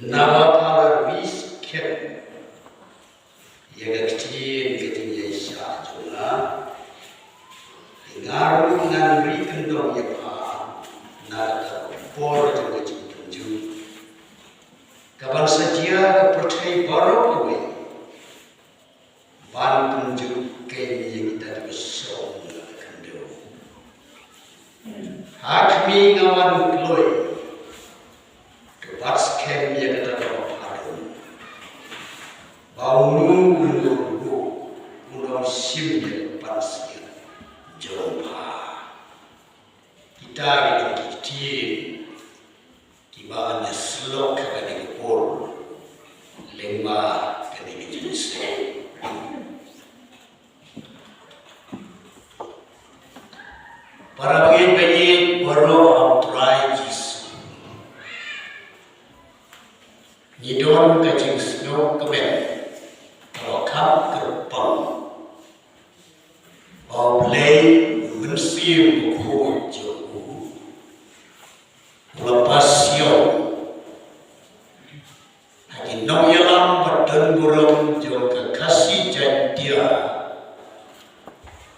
Navapalar visken yagaktiin ketinya syajuna ngaruh nganri kendong yapa nada por juga cintunju kapan saja percaya baru kue ban tunjuk kini yang kita bersong kendong hakmi ngawan kloy kepas kem yang kita berpadu baunu undur undur sim yang pansia jompa kita yang kecil kibanya selok kali kepul lembah kali jenis para bagian baru outrighters Nidon kacing snow kemen kalau kap kerpang bau play mensiu buku jauh lepas siang lagi nong yalam badan burung jauh kekasih jantia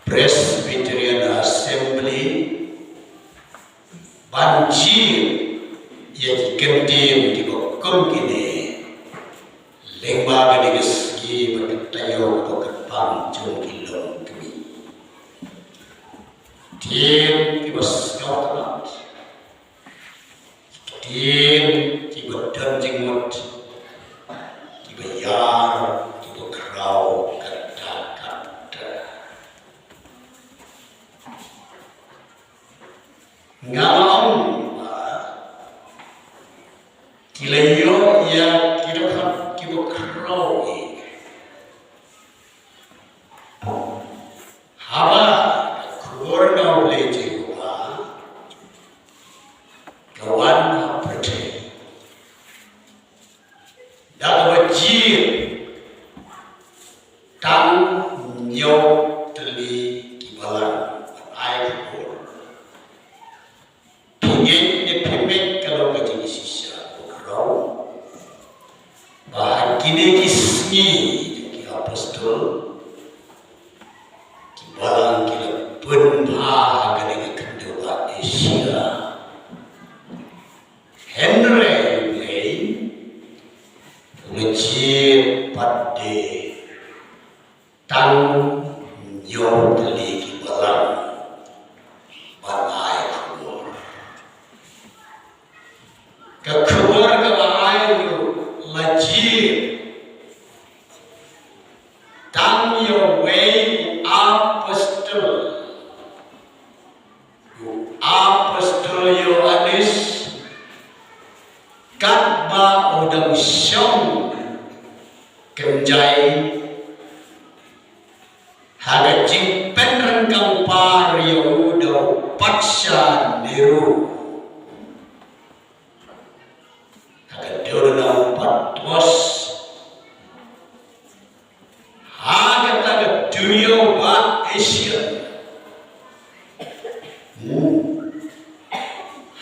Presbyterian Assembly banjir yang dikentim di bokong kini lembah gede segi berketayo berkepang jauh kilom kami tim tiba sekautat tim tiba dan jenggot tiba yar tiba kerau kata-kata ngalam kilayo ya kiba kerau haba kurna boleh jiwa kawan percaya dah wajib tang nyo teli kibalan air kur pingin kalau kaji sisa kurau bahan kini kismi ki apostol kibalan kila penbah kali kedua Asia Henry Lay wajib pada tang nyo teli kibalan banai keluar keluar ke banai wajib tang nyo way apostol Yohanes katba udang syong kenjai haga jingpen rengkang par Yahuda paksa niru haga diorna patmos haga taga dunia wa Asia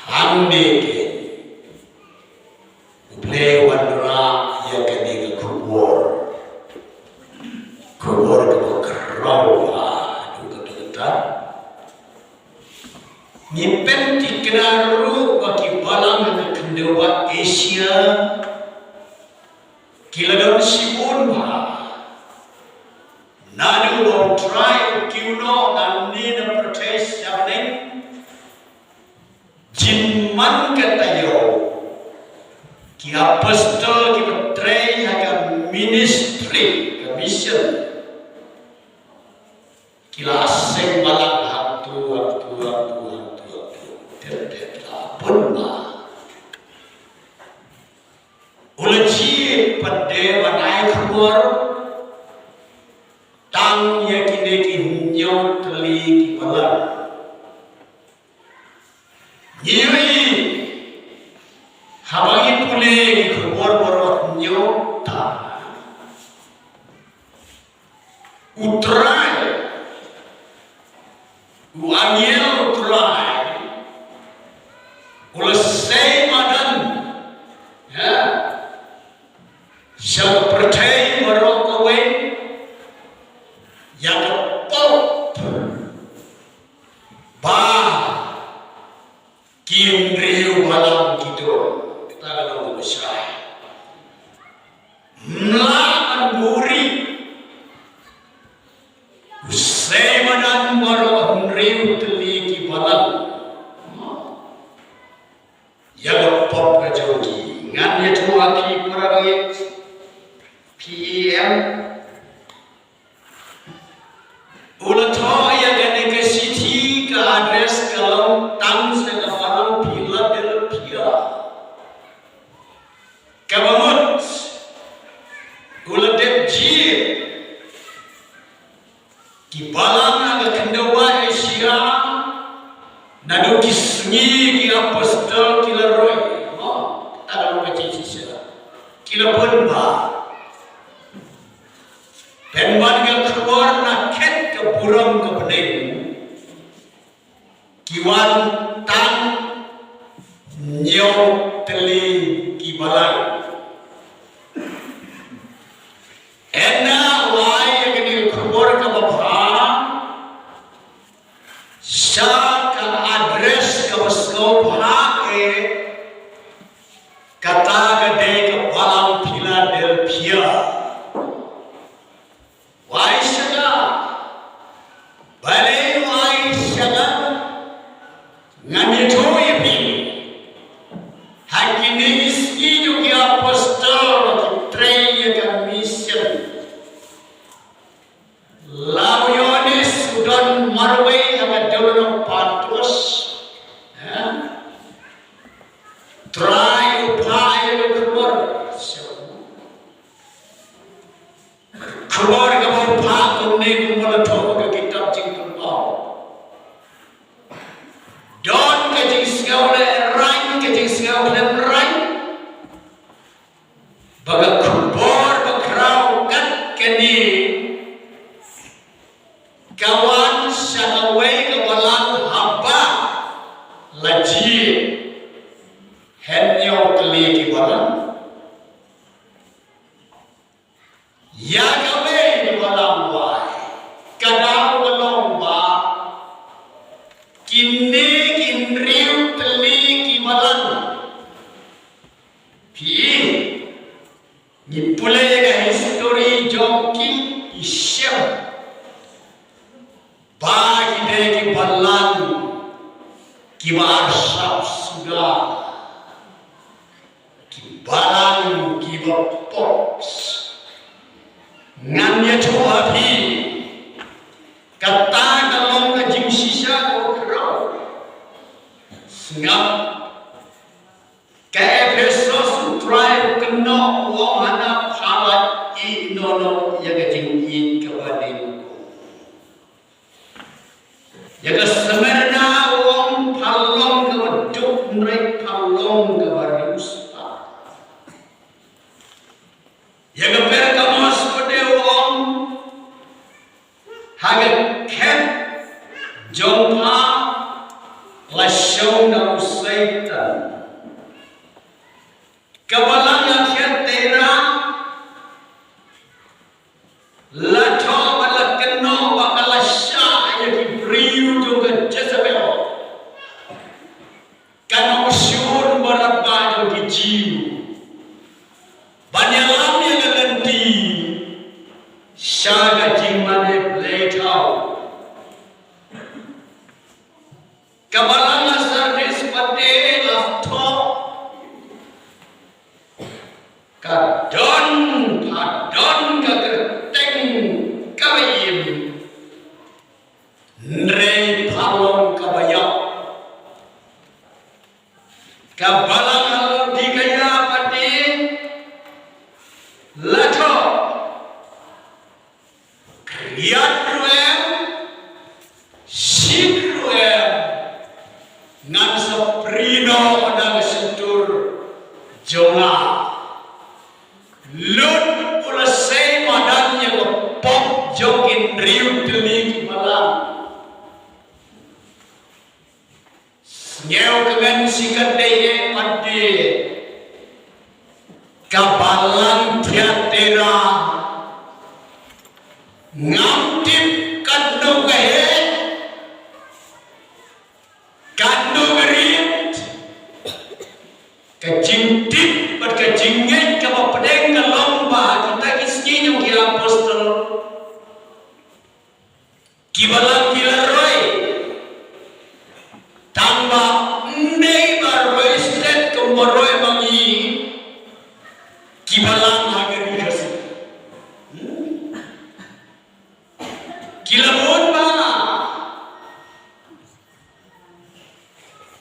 Hamdeke Uble wandra ya kaniga kubur kerawa juga kita nyimpen dikenaru bagi balang ke kendewa Asia kila daun sibun nadu mau try kiuno nani na protest happening jinman katayo ki apostol ki betray haga ministry ke mission kila aseng balang hatu terdekat pun uleji pada wanai keluar tang yakine ki nyo teli ki balang Nyeri habangi pule keluar borot nyota utrai uangil utrai ulesai madan ya Kim riu balang kidul tagalong besay. Mlaan buri usay manan baro riu teliki balang. Yaga pop kajogi ngan ya cuma ki paragai PM ulatho ya gane ke city ka address kalau tang se ka barang pila del pia kabamut ulatep ji ki balang aga kendawa Asia nado kisngi ki apostol kila roy tagal ka cicisa kila bonba penban ga keluar na ket ke burung ke pening kiwan tan nyau teli kibalang ena wai yang keluar ke bapa sa ka address ka basko hake kata gede ke balang Philadelphia wai saga bale wai saga ngami toy pi hakini iski juga apostol trei ka mission lawyone sudan marway aga dawno patos try upaya keluar keluar ke bawah kone kumala thok ke kitab jingkun au don ke jingskau le rain ke jingskau le rain baga kubor bakrau kat keni kawan sakawai ke balang haba laji henyo keli ki balang ya gawe di balang wai kadang belum ba kini kinriu teli ki balang pi ni pule ga history jongki isyam bagi de ki balang ki barsap sudah ki balang ki box nganya coba pi kata dalam kajing sisa korau ngap ke Efesos try kena wong ana phalat inono ya kajing in kabadin ya ka semerna wong palong ke waduk nrek palong ke barius ya ka perkamos haga ken jongpa lasyaw na usaitan kabalang akhir tera lato balakeno bakalasya ayakibriu juga Jezebel kana usyur barabado kijiu banyalam yang nanti syaga jimane bletau kabalanga service pate lafto kadon padon kagerteng kawim nre palong kabayak kabalanga digaya pate lato Yadruem, Sidruem, ngan saprino nang sentur jonga, lut ulasay madannya ngepop jokin riu telik malam, nyau dengan sikat deye pade, kabalang tiatera. Ngantip kandu gahe kandu gerit kajingtip at kajingit kapapadeng ka lomba kita kiskin yung kaya apostol kibalang kilaroy tamba hindi baroy stet kumbaroy mangi kibalang hagari kasi kilabon ba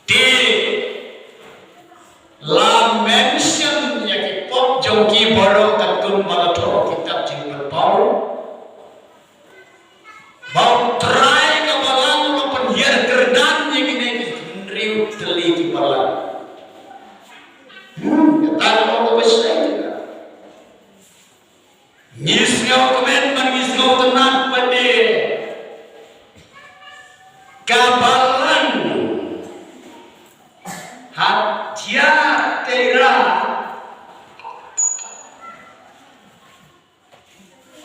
di la mention ya ki pop jongki baro katun malato kitab jing berbau bau try ka balang lo penhiar kerdan yang ini riu teli ki balang kata lo ko besai ngisngau komen man ngisngau tenan pade kabalan hatia tera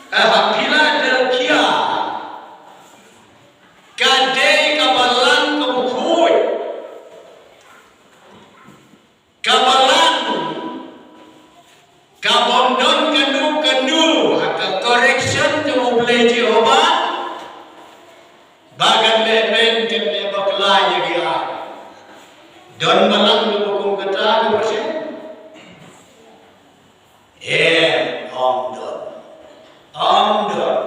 Philadelphia kade kabalan kebukui kabalan kabondon kenu haka correction jemu boleh Jehovah bagan leben kene baklaya dia don balang hukum kata bersih omdon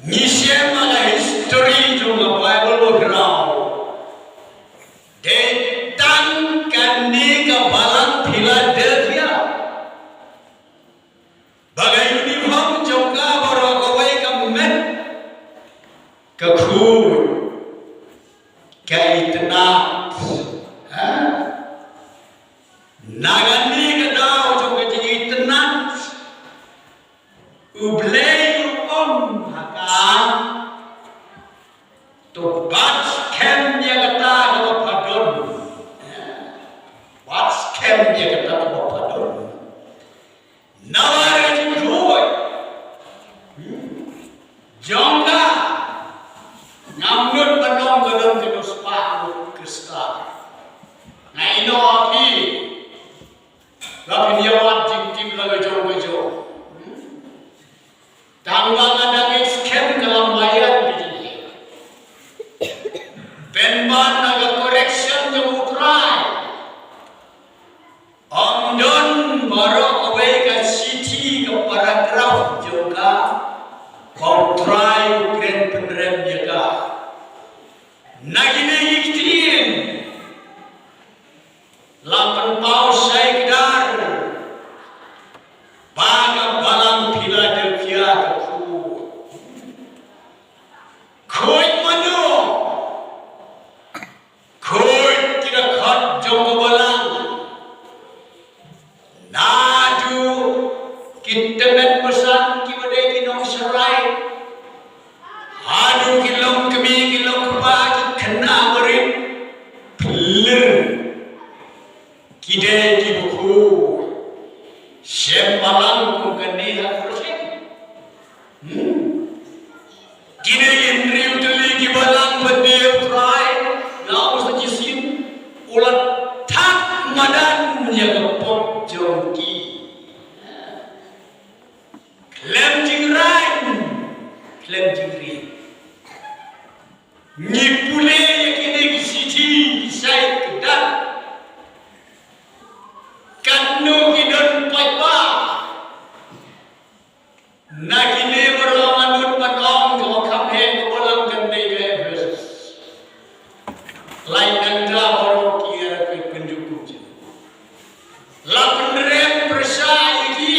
nisya malah history juga Bible background detan kandi ke balang Philadelphia bagai uniform juga baru kawai kemet kekui kaitna nagani kadau juga jadi tenat ublei haka to bats kem dia kata kalau padon bats kem dia kata kalau padon nawar jujur jongga ngamnut padon gadon kedus paku kristal ngaino api Lakin dia wajib tim laga jauh-jauh. Tanggang ada scam dalam layar begini. Penban naga correction yang utrai. Omdon baru away ke city ke paragraf juga. Kau try grand penerem juga. Nagini ikhtirin. Lapan paus saya kedar. Baga balang Philadelphia Koi manu Koi tidak khat jong balang Nadu kita men pesan kibade kinong serai Adu kilong kemi kilong bagi kena berit Pelir Kide di buku Syem balang ku kene hak bersih Kide indri utali ki balang bade try lau sajisin ulat tak madan ya kepop jongki klem jingrai klem jingri nyipule yakine ki siti sai kedat kanu hidon paipa nagine beranganut padong ko kamhe ko balang gande ke verses lain anda baru kira ke kunjuk la penrem persai ki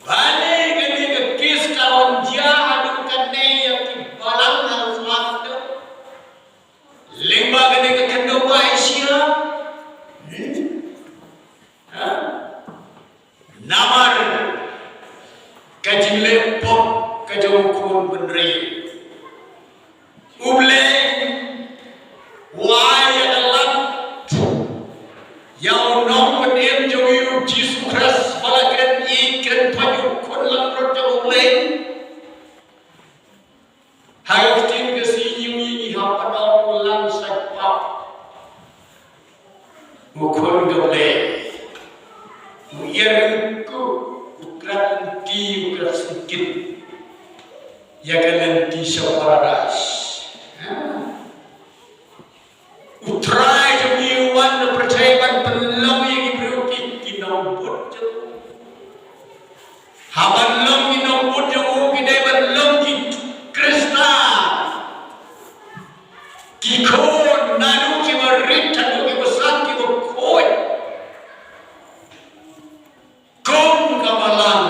bane gane ke kis kawan dia adu kane yang balang harus masuk limba gane ke kendo Asia namar kajing lepok kajong kun benri uble wai adalah yang nong penem jogi Jesus Christ balakan ikan payu kun langrut jauh uble hayok tim kesi yumi ihapan orang ulang sakpap Mukun gable, muyarku ukrat sedikit, ya kalian di paradise. Utrai jemiwan percayaan belum yang berukit kinaubut jauh. Haban lom kinaubut jauh kita belum ki Krista. Kikon nanu ki marit nanu ki besar ki berkoi. Kom kamalang,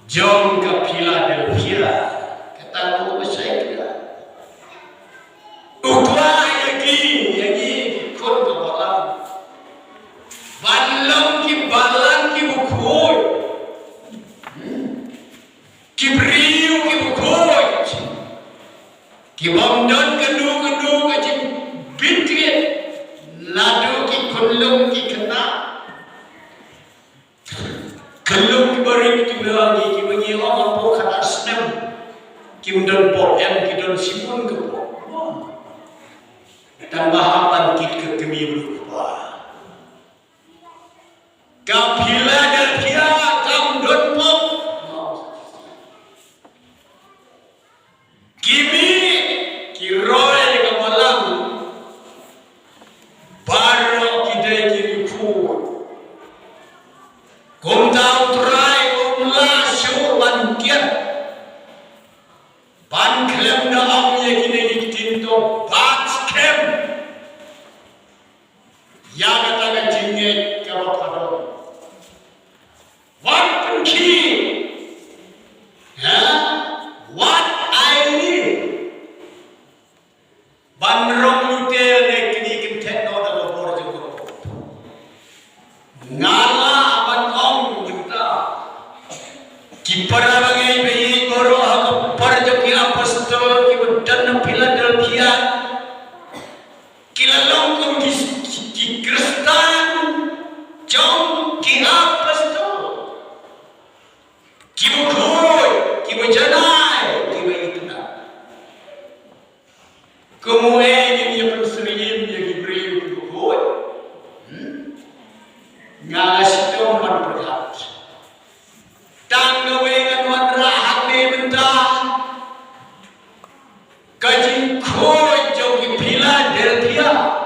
jom ke Philadelphia. Kata aku saya kira. Ukwa yagi kon ka balang ki balang ki bukhoi ki briu ki bukhoi ki bamdan kanu ka jin bitri ladu ki kullum ki kena kullum ki bari ki bagi ki bagi orang po khana snem ki undan po em ki don sipun ke po tambahan kita kami berubah. Kapila dan dia kam don pop. Kimi kiroy kamalang baru kita kiri ku. Kumtau try kumla syuwan kian. Ban klem na amnya kini ditinto batskem. Ya kata jinget kalau pada what key, what I need, bandrong lutel nekni kinten no dalam borjo ngala aban om kita kipara bagai bayi goro aku borjo ki apostol ki bedan Philadelphia kilalong kum ki Kristan jom ki apostol ki bukhoi ki bejanai ki beitna kamu ini penserim yang diberi bukhoi ngasih man berhat tangga wengan wan rahat ne mentah kajin khoi jom ki Philadelphia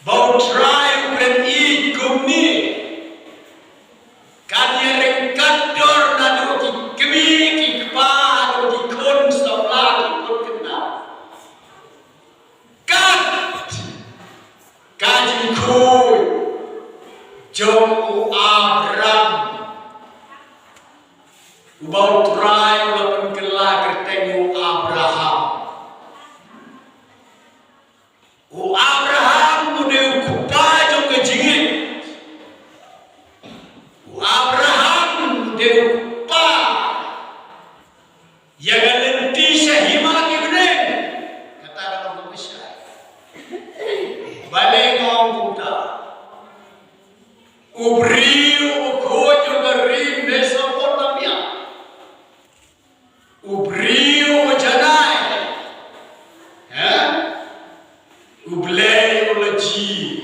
bau try dan ikum ni kanya rengkador nadu ki kemi ki kepa nadu ki kon sabla ki kon kena kat kaji kuy jom u Abraham bau try walaupun kelah kertemu Abraham Abraham mudeu kupajo ke jingit. Abraham mudeu kupa. Ya galenti syahima ki bening. Kata orang besar. Balai ngong kuta. Ubriu ukojo garim Mesopotamia. Ubriu janai. Ublay ulaji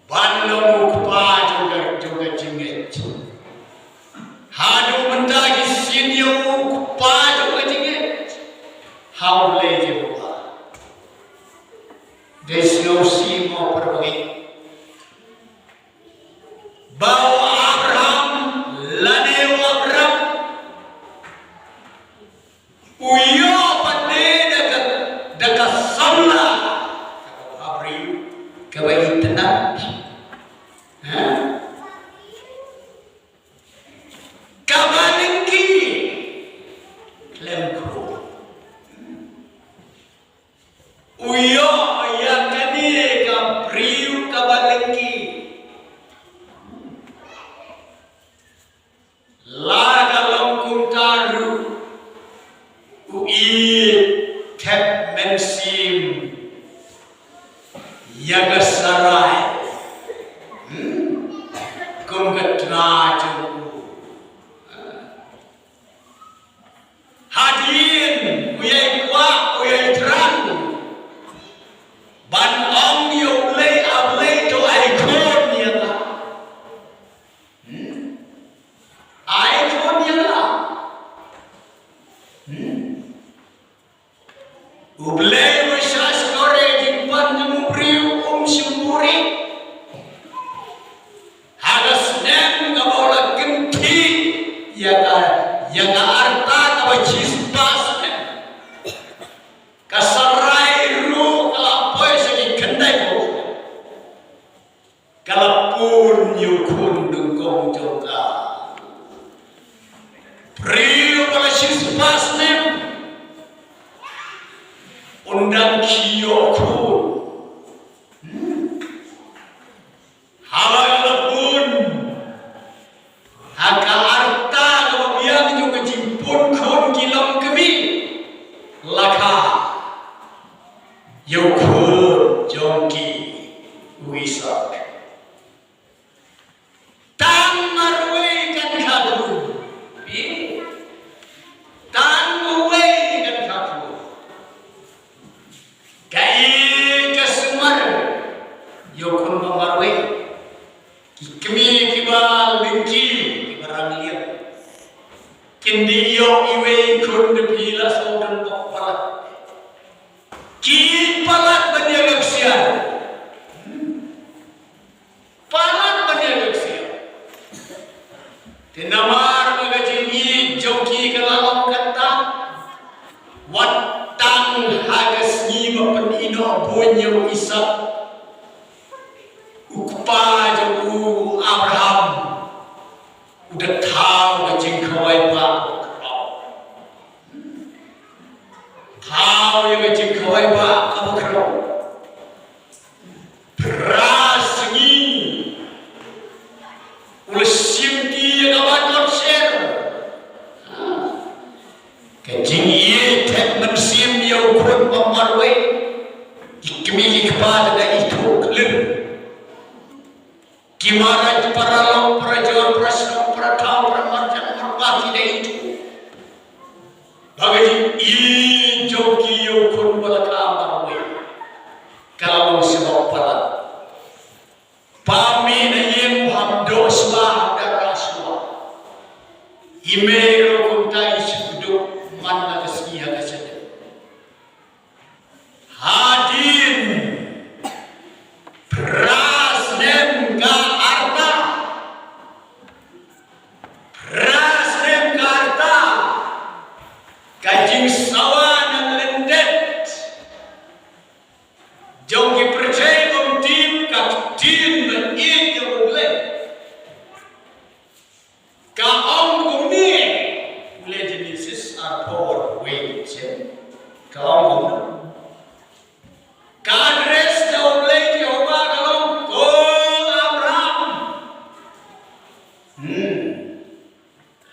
bandung kupa juga jinget hadu mendagi sinyo kupa juga jinget how lay Jehovah there's no simo pergi bawa Abraham laneu Abraham uyo dekat sana abri kawai tenang kabalingki lemku uyo yakani kabriu kabalingki laga longkung taru ui tep mensim Yagasarai kumgatna jauh hadirin uyai kuat uyai terang Ublay masyas kore jimpan jemubri simuri. Hagas nem kabola genti yaga arta kabajis pas kasarai ru kalapoy segi kendai ko. Kalapun yukun dungkong joka. Priyo pala pas nem undang kiyokun halapun haka arta kebabian juga jimpun kun kilam kemi laka yokun jongki wisak tang marwe kan kadu tang marwe kan kadu kai kasumar yokun mamarwe kimi kibal bingki kibarang liat kindi yo iwe kun de pila sodan bokpalat ki palat banyak sian palat banyak sian tinamar magajingi joki kalalam kata watang hagas ni mapenino bonyo isap ukpa jamu Abraham udah tahu gajing kawai pak tahu ya gajing kawai pak apa kerau beras ni ulesim dia kawan konser gajing ye tek mensim ya ukuran pemarwe ikmi kepada itu kelir gimana para long para jawab prasno para tahu para marjan merpati dah itu bagi ini joki yukun balakam marwe kalau sebab para pami na ye muhamdo sma daraswa imero kuntai sudu manna kasih kasih hadir beras nem ka arta beras nem ka arta kajing sawan dan lendet jauh percaya tim kaktin dan itu boleh kaum kumi boleh jenis power weight kaum kumi kadres boleh Jehovah kalau Abraham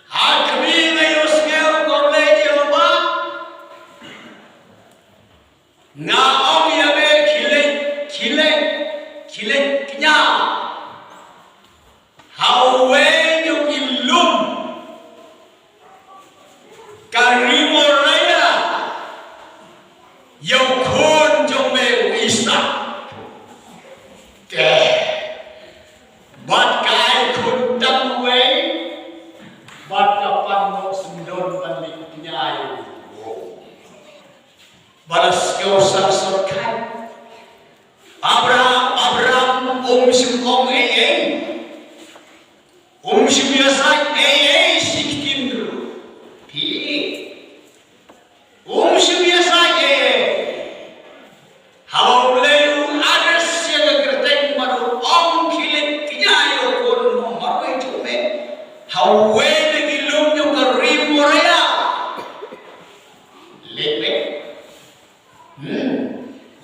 hakmi ngayos ngel boleh Jehovah ngaom yabe kile knya hawe yung ilum karimo raya yung kun yung may wisa bat kai kun tamwe bat kapan mo sundon balik nyayo balas kau sarsorkan Abraham sim sim biasa siktin dulu pi sim biasa halau leu ada siaga gerteng madu kilit kinyayo kon maru itu me hawe lagi lumnya karim moraya lepe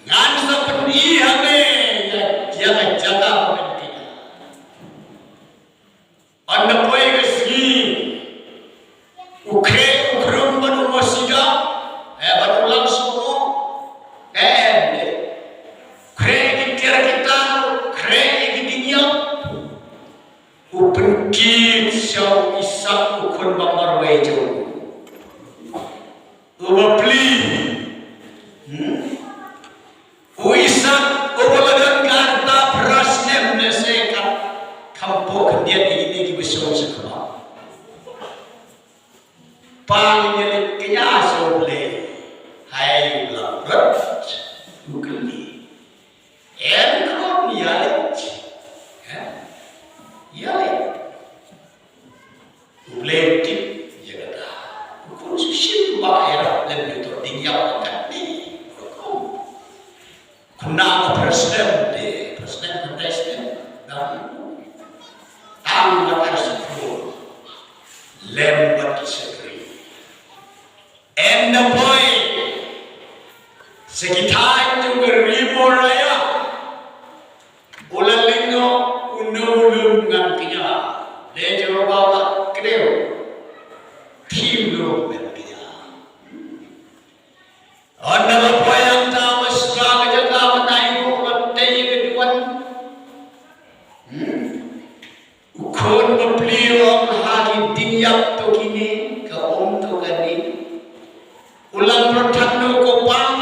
ngan sa pendi hame ya jaga pendi anda poe gesgi ukrum banu mosiga banu langsung ukre kita dinya upenkit syau isak ukun bamarwe jo ubapli uisak ubalagan karta prasnem nesekat kampo kendian ini gibesong sekolah pangnya kenya soble hai ulang makan ni. Kuna presiden tang bersyukur lembat sekali. And the boy sekitar juga ribu raya ulang lino unulung ngantinya lejo bawa kedeu tim lu ngantinya anda boy yang tahu sejaga jaga menaik umatnya keduan ukon beliau hari dinyak tu kini ke to kani ulang pertanu kopang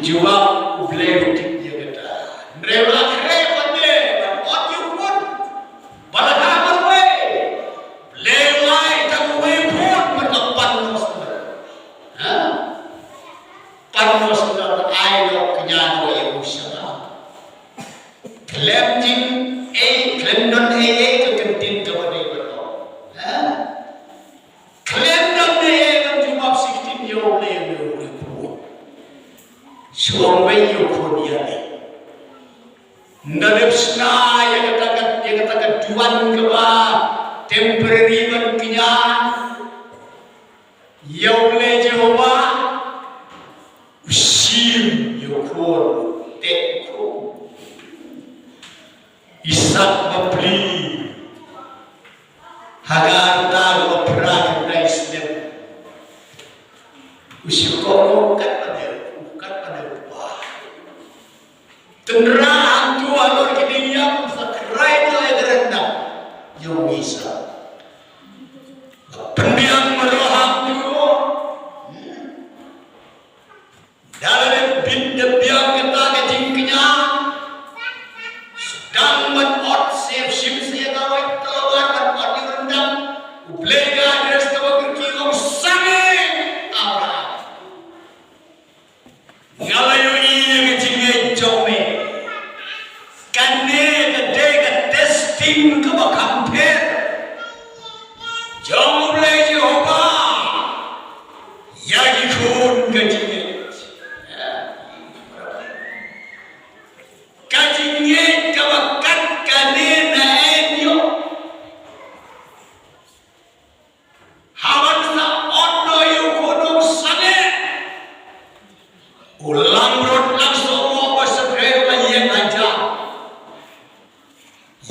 jawab beliau dia kata mereka keren dia buat pun balakaman we lewai tamu pun berdepan nostra panos dan ayo kenyano yang usaha klem non ke kentin ke pada beto klem non kan cuma 16 yo le ko so yo ko dia nadepsna ya katakan tuan ke ba temporary man kinya yo le Jehova usim yo ko teko Isak membeli Hagar tahu perang Islam usyukur bukan pada wah tenang tu alur kini yang sakrai tu yang rendah yang bisa pendiam meroham tu dalam bintang kita kejingknya sedang menot siap-siap saya kawai tawar menot di rendam ublega deres tawar kiri sangat awal ngalayo iya kecingnya jome kane gede ke testing ke bakampir jom ublega Jehova ya ikut kecingnya kacingnya kawakan kanena enyo hawan sa ono yukono sane ulang rot langsung mau bersebut yang aja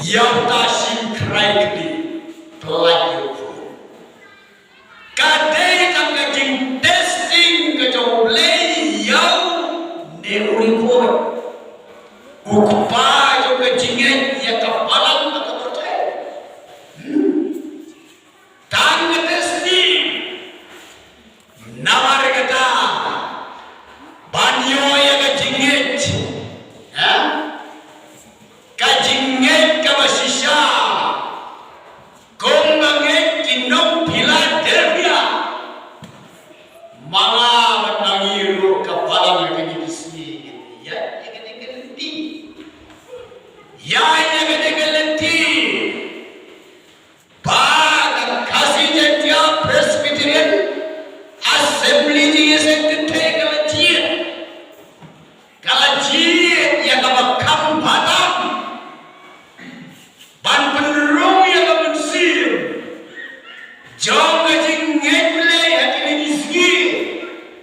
yang tasim keraikli pelayu kadai tak kacing testing kecoblei yang neurikor ukpa jo kecingnya ya kepalang atau percaya tang testi nawar kata banyo ya kecingnya kecingnya kabasisha kombangnya kinong Philadelphia mga matangiro kepalang yang disini ya yang gede-gede pada kasih jadinya Presbyterian Assembly dia sekretariat kalajian yang kabakam batam ban penerung yang kabensir jom kajing ngeble hati disgi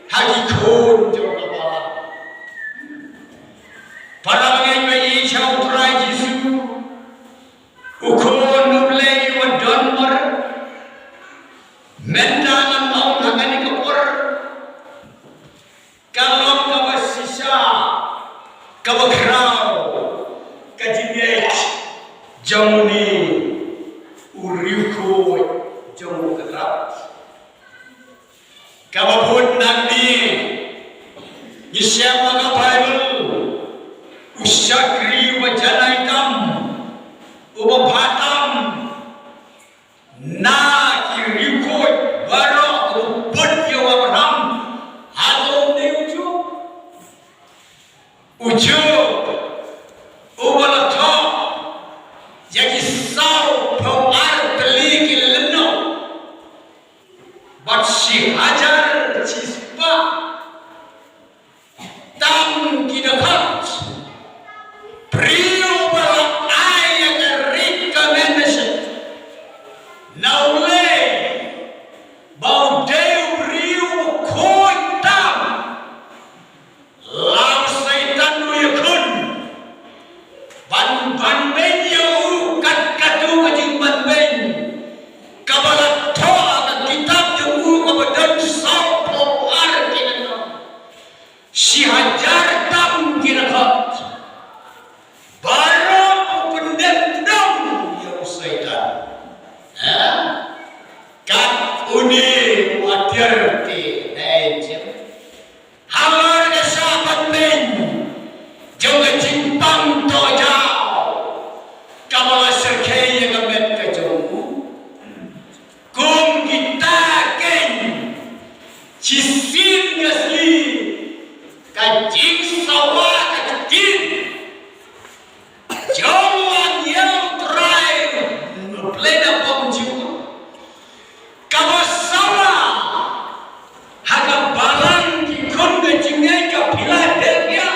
hati kon jom kabala para mengenai jauh ukon nublei wadon mer mendangan mau nangani kepor kalau kabasisa kabakrau kajinet jamuni uriuko jamu kerap kababun nangni isya maga Bible usyakri wajana hitam Ubabatam na kirikot barok rupun yung Abraham atau ni ujo ubalato yang kisau pawar teliki leno bat si haja berarti naik hamar kesabat men jangan cimpang tojau kamala serkei yang amet kejauh kum kita ken cisin ngasli kajing sawah kajin jangan yang try play the bomb juga kamu salah harga barang kikun kejingnya ke Philadelphia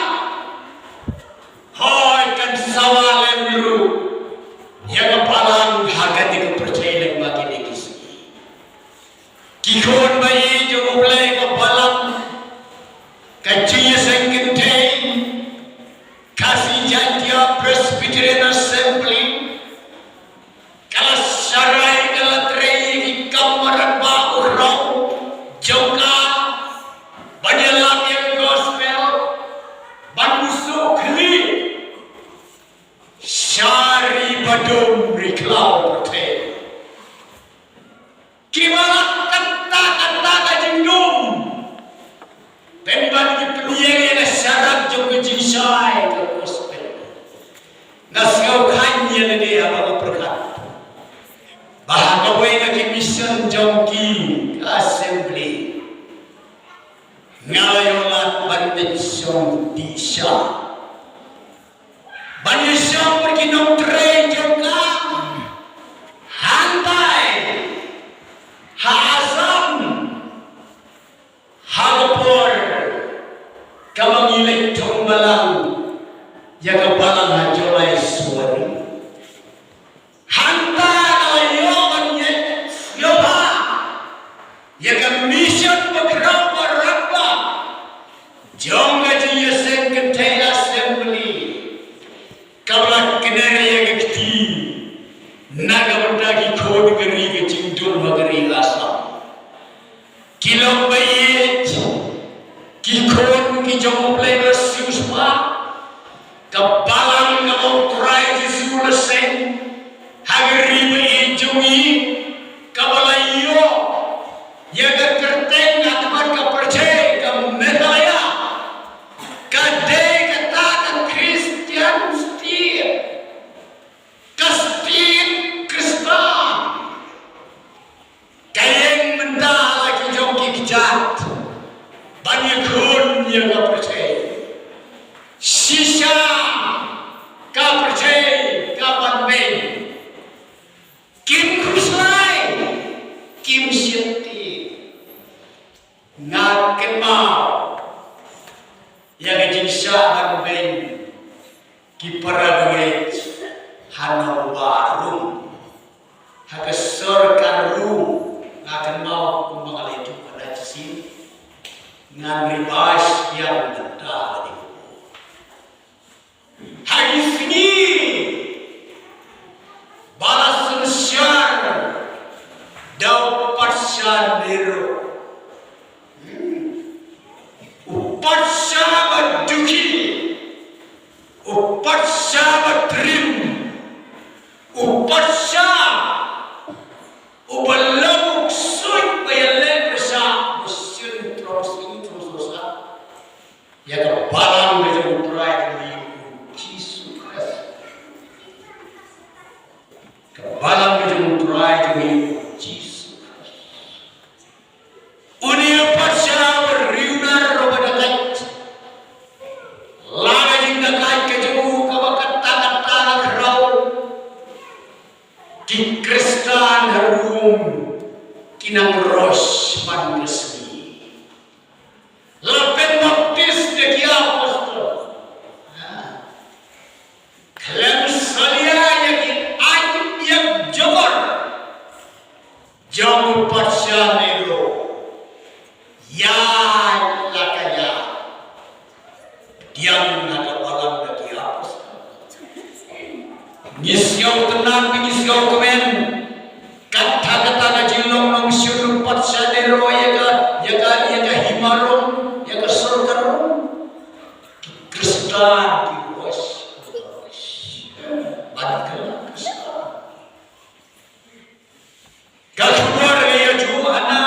hoi kan sawah lemburu yang barang harga tidak percaya yang makin dikisi kikun bayi juga mulai ke barang kecilnya sengkenteng kasih jantia Presbyterian Assembly kalau sarai kalau teri di kamar bau rau jongka banyalah yang gospel bandusu kli syari badum riklau perteh gimana kata-kata kajindum pemban di peliyang yang syarat jongka jinsai ke gospel nasgau kanya dia apa berkat bahagia wena ki mission jongki assembly ngayolat bandensong disya bandensong pergi nomtre jongka hantai haasam halopor kamangilek jongbalang yaga balang hajolai suari yang mission beberapa raba jom gaji yesen kentai assembly kabla kenara yang keti naga berdagi kod geri ke cintul magari asam kilom bayit kikon ki jom play bersiusma kabalang ngamau turai jisiul sen hagari bayit jongi kabala iyo yaga kerteng atman ka percaya ka medaya ka de kata ka Christian stir ka stir Kristan kayeng mendala ki jong ki kijat banyakun yang ka percaya sisa ka percaya ka banben kim kuslai kim syeti ngaken mau yang jinsya hanben ki paraduet hanau barum hakesor karu ngaken mau kumangal itu pada sini ngan ribas yang nada di hari ini balas sensyar dapat sandero upat duki upat trim upat ubalamuk suy bayalay bersa musyun terus ya kebalang dengan uturai dari Yesus Kristus kebalang dengan uturai dari Yesus unia pasya berriunar robadat lana jingga kai kejebu kabakata kerau di Kristan harum kinang ros pan resmi lapen baptis de kia apostol klaim salia yang ajib yang jogor jamu pasya nego ya lakaya diam naga balam de kia apostol ngisyau tenang ngisyau kemen kata-kata na jilong nong syuruh pasya nego yaga himarong yaga surgarong Kristan diwas badkala Kristan keluar ya juana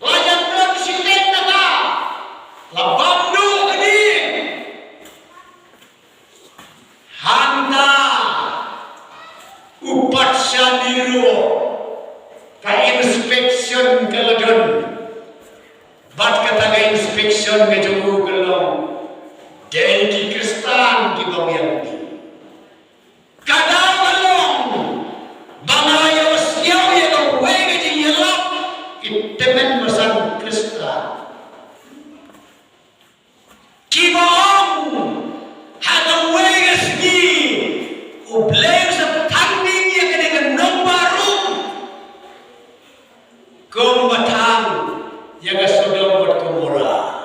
Layan doon si Tenda ka. Labando ka din. Handa. Upat siya niro. Ka-inspection ka lang doon. Ba't ka taga-inspection ka dyan ugalong? Dahil ki Kristan ki bawang di. Kadang-kadang bangayos niyaw yan ang wega di yalap itemen masan Kristan. Kibawang hadang wega segi ublem sa tanding niya kanilang nombarong kumbatang yaga sudong bertumura.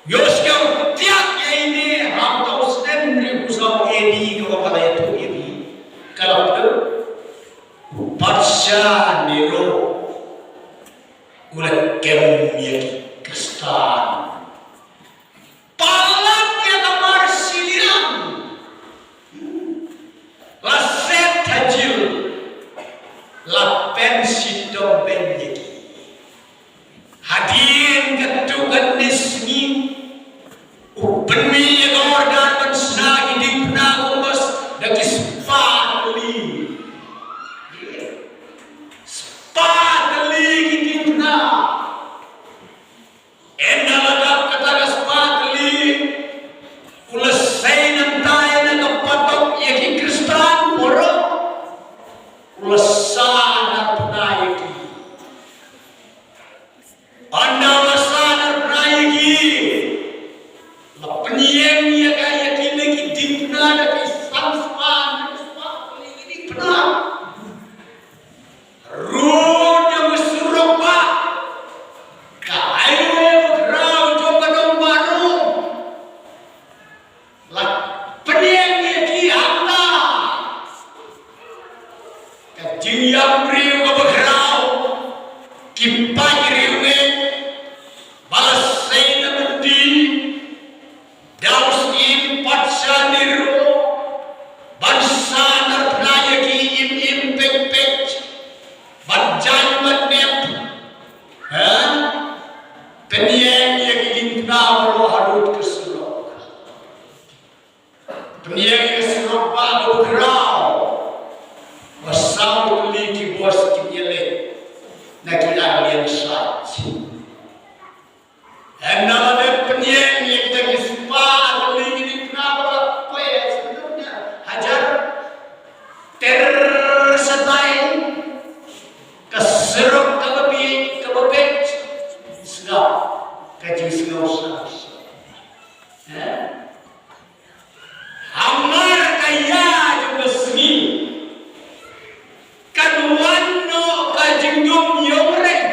Yos kau tiap ya ini hamtau sendiri usau edi kau kata itu edi. Kalau tu baca niro ulat kem yaki Kristan. Palak ya kamar siliam. Laset hajil la pensi domben yaki. Hadirin ketukan nisni. Benmi yang ordan mensna hidup na umas daki spatli hidup na enda lagap kataga spatli ulasay ng tayo na kapatok yaki Kristan poro ulasan at nayaki anda ulasan at nayaki penyiang ya kaya kini dipna dari samspan dipna runya mesurupa kaya berau coba dong baru lah penyiang ya kianta kajing yang riu ke berau kipai riuwe balas saya nanti Daus impat saniro bansa narpnayaki im pek banjan manep penyeng yang ingin harut kesurok penyeng kesurok bago grau wasau liki bos kinyele nakila yang sat enala penyeng yang kita tersetai keseruk kebebet segala kajing segala hamar kaya juga seni kanuano kajing dum yomreng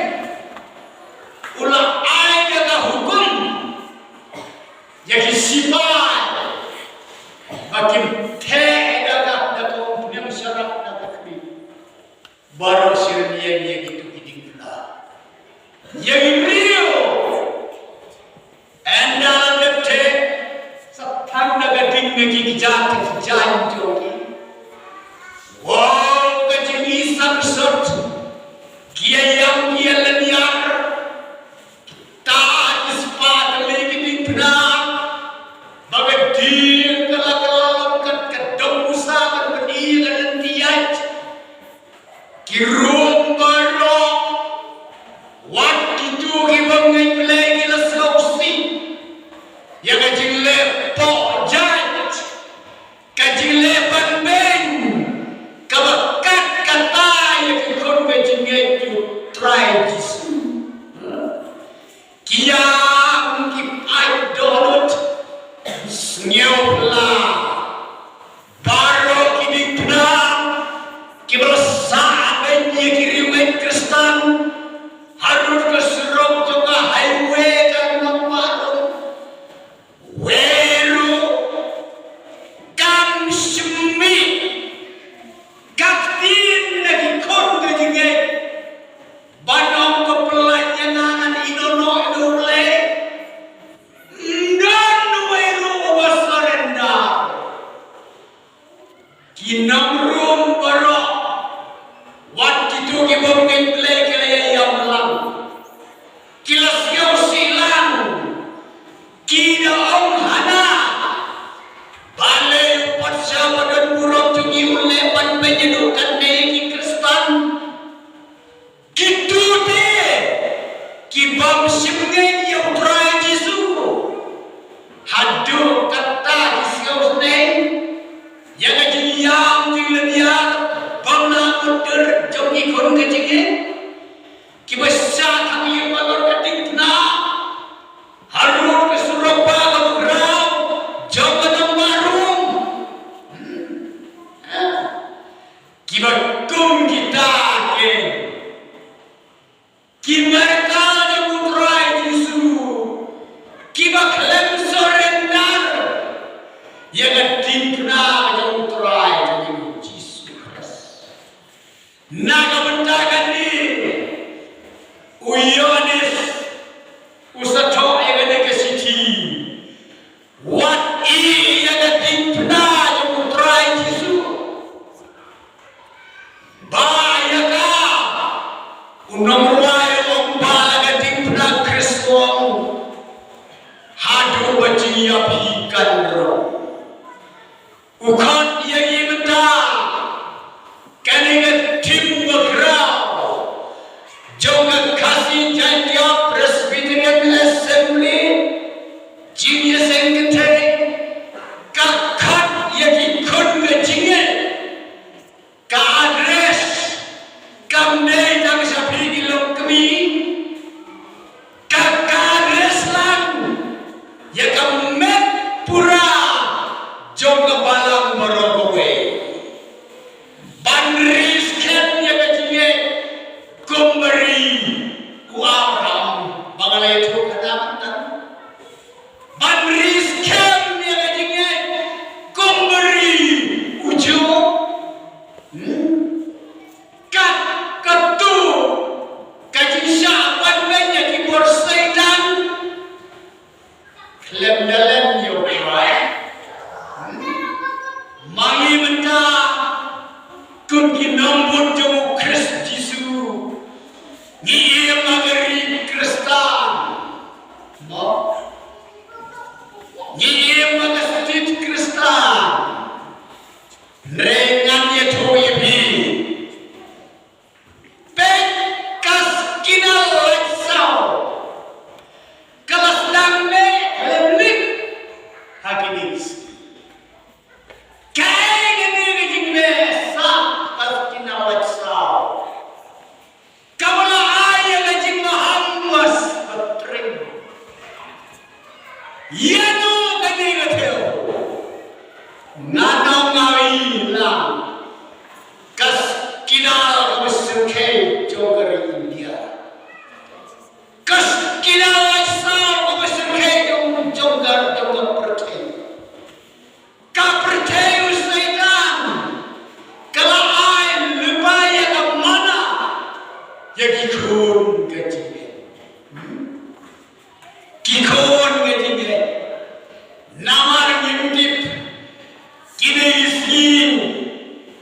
ulah aida ka hukum yaki sifat makin baru sirnian yang itu hiduplah yang rio anda lepte satang nagading nagigijat janjoki wow kajing isang sot kiyayang kiyalanyar taat ispat lagi dipna bagadir kalakalam kadang usaha berdilan tiaj Kirum baro wat itu simngeng yang trai Yesu hadu kata Yesus neng yang yang jilanian bangna uter jong ikon kecingnya kibasa kami malor katingna harus ke Surabaya berau jong ketambarum kibakum kita ke kimerka jong trai Yesu kibaklem surrender yang tingna jong trai jong Yesus naga bentakan ni uyonis usato yang ada ke siti wat i yang tingna jong trai Yesus bayaka unomrai ombala tingna Kristus hadu bacia pikan ro ukan yang imenda kanenga tim bagrao jonga kasih jantia Presbyterian Assembly jingya secretary kakak yang ikut ngejingin ka address kamne jang sapi gilong kami kakak address lang ya kamet pura jonga balang marokowe banris ken ya kajinge kumbari kuaram bangalay itu katakan banris ken ya kajinge kumbari ujo kat katu kajing syaban benya kibor saidan klem dalam yo right mangi benda kun ginambut jemu Kristus Yesu ni ia magari Kristan no ni ia magastit Kristan rengannya thoyebi pekas kinal laksau kelas damne lemlik hakinis kaya gini jingme sah paskin awat saw kamala ayah jing mahammas patring yano gani gateo nano ngawi lang kas kinal musukhe jogari India kas kinal saw musukhe jogar perke kapercaya Satan kalau air lebay ke mana ya kikun gajinge namar ngintip kini iskin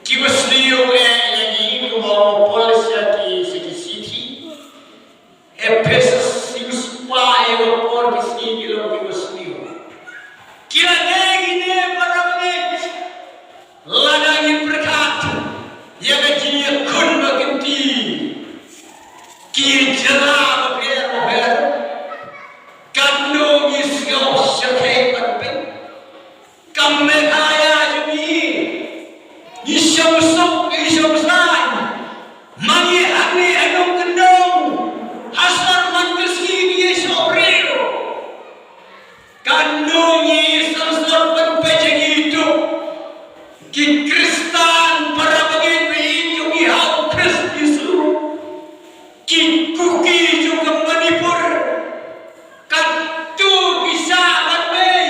kibasliyo yang ini mau polisi di city Ephesus inspire por iskin kilo kibasliyo kira gini barangnya ladangin berkat yang gajinya kun baginti kiri jala ber kandung isgau syakhe patpeng kamme kaya jumi isyamsai mangi agni agam kendong hasar mangkesi dia sobrero kandung isam penpejeng hidup ki Kristan para bagay yung ihaw Kristus Yesu ki kuki yung Manipur katu bisa batbay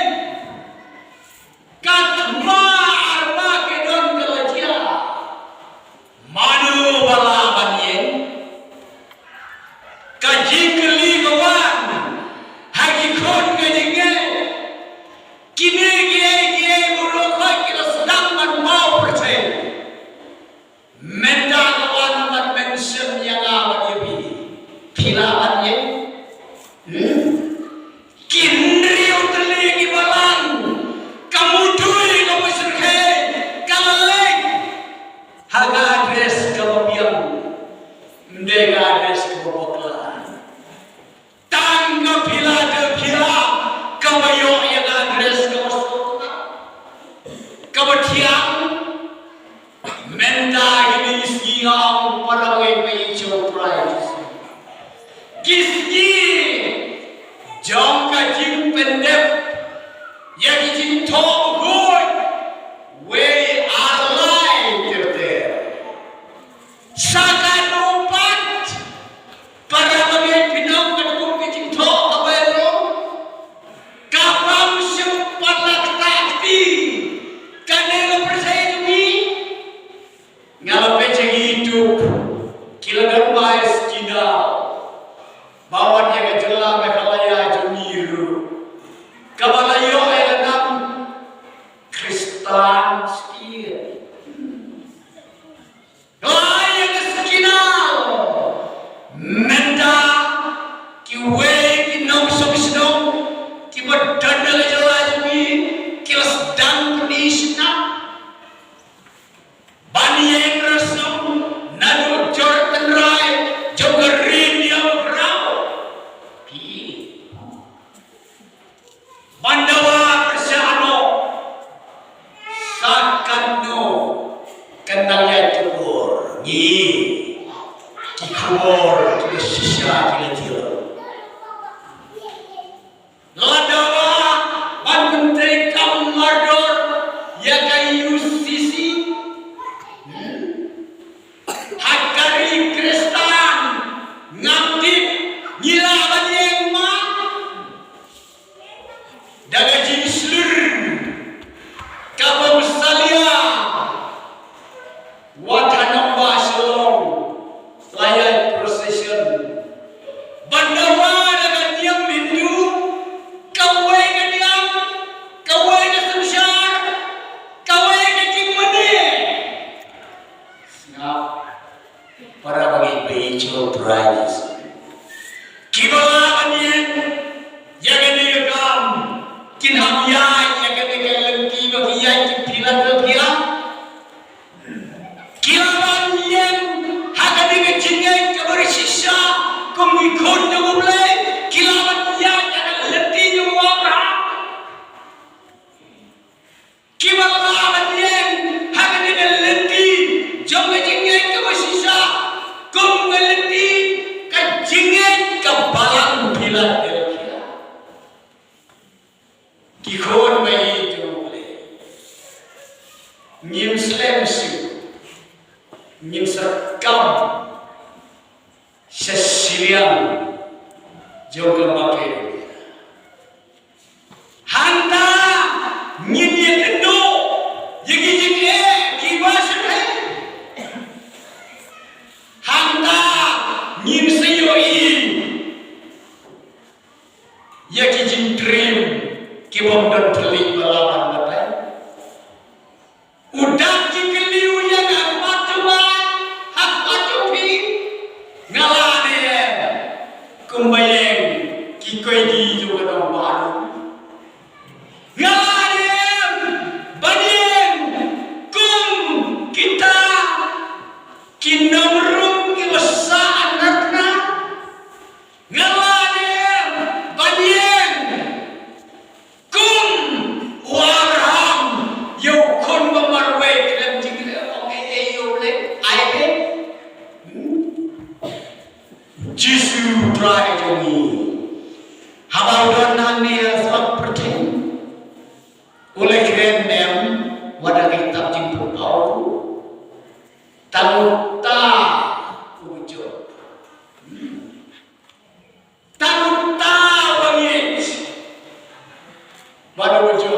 katma Armageddon kalajia manu balaban yen kajikli gawan hagikon ngajinge kini gie murokoy kila sedang mau percaya mendawan man mention yang awak yabi pilawan ye kinri utelingi balang kamu dui kamu serke kalaleng haga address kamu biang ndega address kamu bokla Kisgi jong ka jing pendep ya jing thong goi we are live there sakan opat para bagai pinang kadung jing thong kabelo kapam sempat lakti kanelo percaya ni ngalape hidup kilagan mais kina bawan yang jelas mekalaya jumiru kabalayo elanam Kristan sekian layan sekinal menda kiwe kinong sobisnong kibat dandal jelas jumi kilas dan kudisna bani yang resam nado jordan rai jogerin yang Mandawa Persano Sakano Kenalnya Jebur Nyi Kikubur Kila sisa kila tila Ladawa Ban Menteri Kamardor Yakai Sisi Hakari Kristan Ngamdik Nyila Banyeng Ma daga jin seluruh kabam salia watana baselong layar procession bandawa daga diam bindu kawai ke diam kawai ke sebesar kawai ke cimane ngap para bagi bejo prize kibala anyen yaga negam kinham yai ya kene kelenti bagi yai kipilan bagi kilawan yang hakane ke jingai ke bersisa kumikon de mulai kilawan yai akan lenti je Abraham kilawan yang hakane ke lenti jom ke jingai ke bersisa kum ke lenti ke jingai ke balang pilan Kikon mai itu ngim slemsu ngim serkam sesilian juga makai hanta ngim ye kendo yegi jike kibasre hanta ngim sayoi yegi jintrim kibom dan telik balapan batai udah kikeliu yang matuan hak matupi ngalane kumbayeng kikoi di juga dong baru ngalane banyeng kum kita kinamrum kiwasa anakna ngalane banyeng kum warham yo kon mamarwe dalam jingle oke yo le aibe Jisu try jongi habau don nani asap percaya oleh keren dem wadah kitab jingpur pau tamuta ujo tamuta wangit baru ujo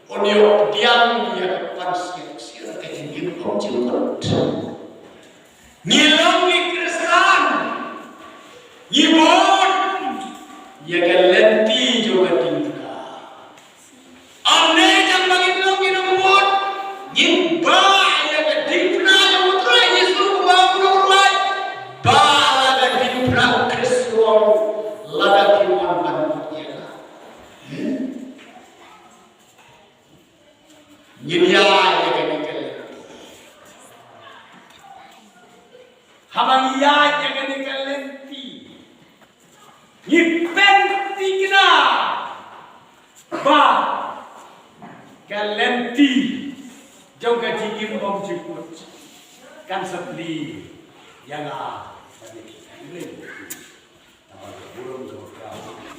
onyo diam ya pansi sira ketinggian konjilot ngilangi Kristan nyibut ya galenti juga tinggal ane yang mengilang ngilangut nyimba ya ketingna yang mutra Yesus kubang-kubang ba laga tingna Kristus laga timan bantunya Nyinya ya kenikal habang iya ya kenikal lenti ngipenti kena ba kalenti jong ka jigim om jikut kan sepli yang 나가서 물은 거